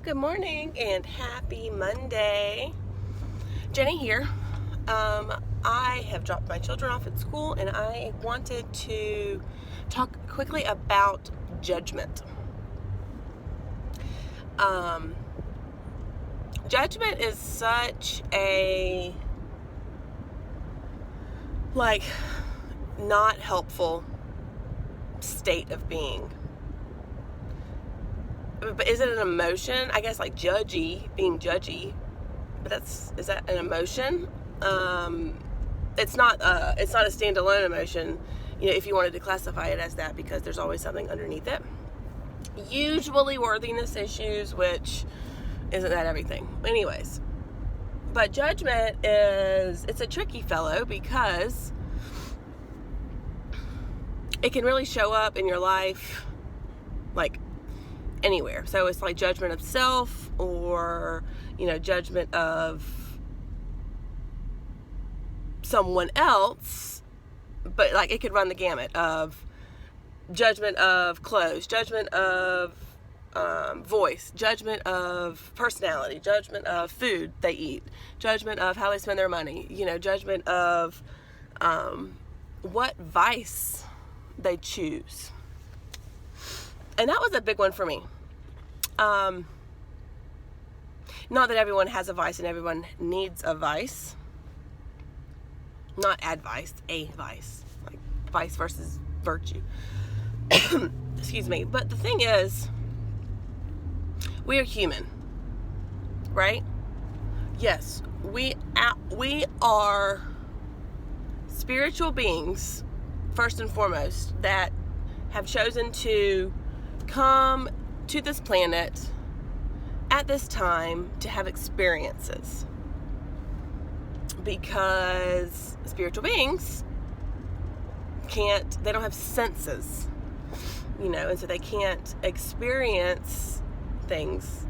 Good morning and happy Monday. Jenny here. I have dropped my children off at school and I wanted to talk quickly about judgment. Judgment is such a not helpful state of being. But is it an emotion? I guess being judgy. But is that an emotion? It's not a standalone emotion, if you wanted to classify it as that, because there's always something underneath it. Usually worthiness issues, which isn't that everything. Anyways, but judgment it's a tricky fellow because it can really show up in your life anywhere. So it's like judgment of self, or judgment of someone else, but it could run the gamut of judgment of clothes, judgment of voice, judgment of personality, judgment of food they eat, judgment of how they spend their money, judgment of what vice they choose. And that was a big one for me. Not that everyone has a vice and everyone needs a vice. Not advice, a vice. Like vice versus virtue. Excuse me. But the thing is, we are human, right? Yes, we are spiritual beings, first and foremost, that have chosen to come to this planet at this time to have experiences, because spiritual beings they don't have senses, and so they can't experience things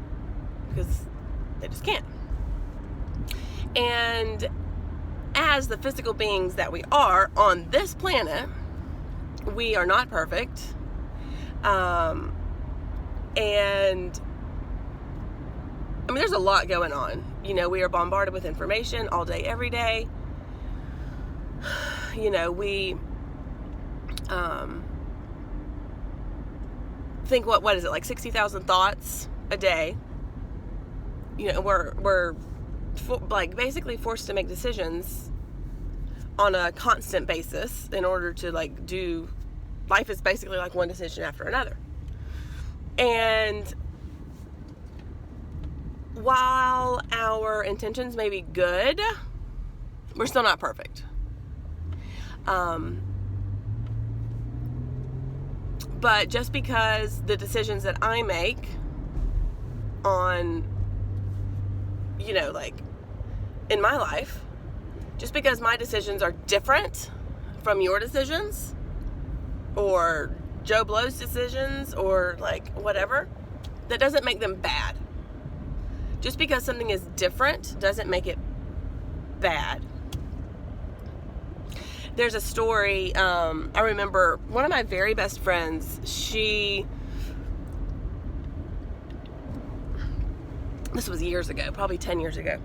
because they just can't. And as the physical beings that we are on this planet, we are not perfect. And there's a lot going on. We are bombarded with information all day, every day. We think what is it, like 60,000 thoughts a day. We're basically forced to make decisions on a constant basis in order to do life. Is basically like one decision after another. And while our intentions may be good, we're still not perfect. But just because the decisions that I make on, in my life, just because my decisions are different from your decisions, or Joe Blow's decisions, or whatever, that doesn't make them bad. Just because something is different doesn't make it bad. There's a story, I remember one of my very best friends, this was years ago, probably 10 years ago,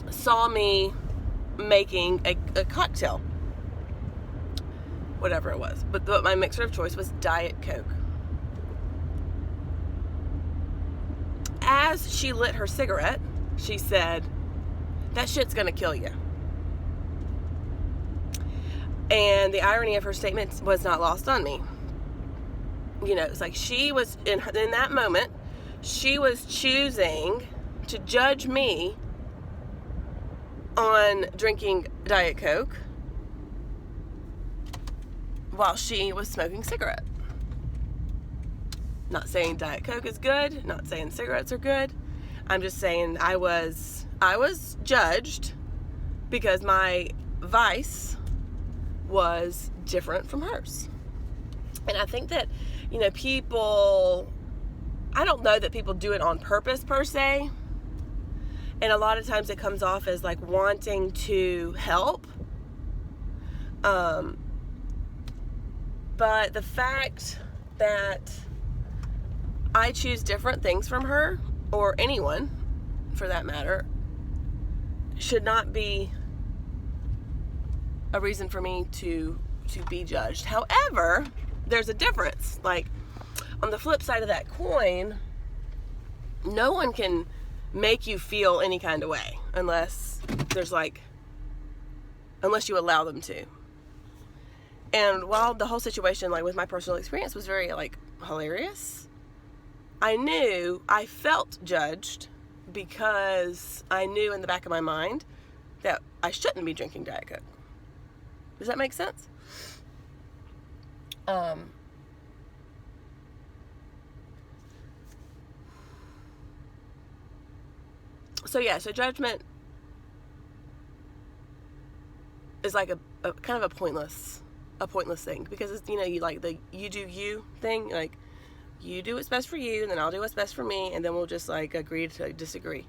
saw me making a cocktail, whatever it was, but my mixer of choice was Diet Coke. As she lit her cigarette, she said, "That shit's gonna kill you." And the irony of her statement was not lost on me. It's like she was, in that moment, she was choosing to judge me on drinking Diet Coke while she was smoking cigarette. Not saying Diet Coke is good, not saying cigarettes are good. I'm just saying I was judged because my vice was different from hers. And I think that, people, I don't know that people do it on purpose per se. And a lot of times it comes off as wanting to help. But the fact that I choose different things from her, or anyone for that matter, should not be a reason for me to be judged. However, there's a difference. Like, on the flip side of that coin, no one can make you feel any kind of way unless you allow them to. And while the whole situation, like with my personal experience, was very like hilarious, I felt judged because I knew in the back of my mind that I shouldn't be drinking Diet Coke. Does that make sense? So judgment is like a kind of a pointless thing, because it's, you like the you do you thing, like you do what's best for you and then I'll do what's best for me, and then we'll just like agree to disagree,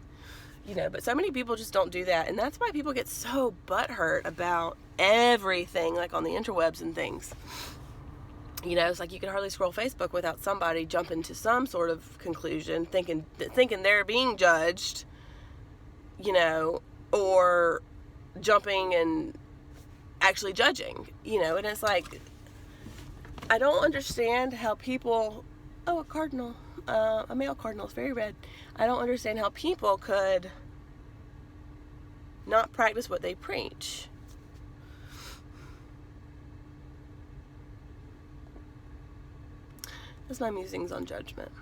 but so many people just don't do that, and that's why people get so butthurt about everything, like on the interwebs and things. It's like you can hardly scroll Facebook without somebody jumping to some sort of conclusion, thinking they're being judged, or jumping and actually judging, and it's like, I don't understand how people, a cardinal, a male cardinal is very red. I don't understand how people could not practice what they preach. That's my musings on judgment.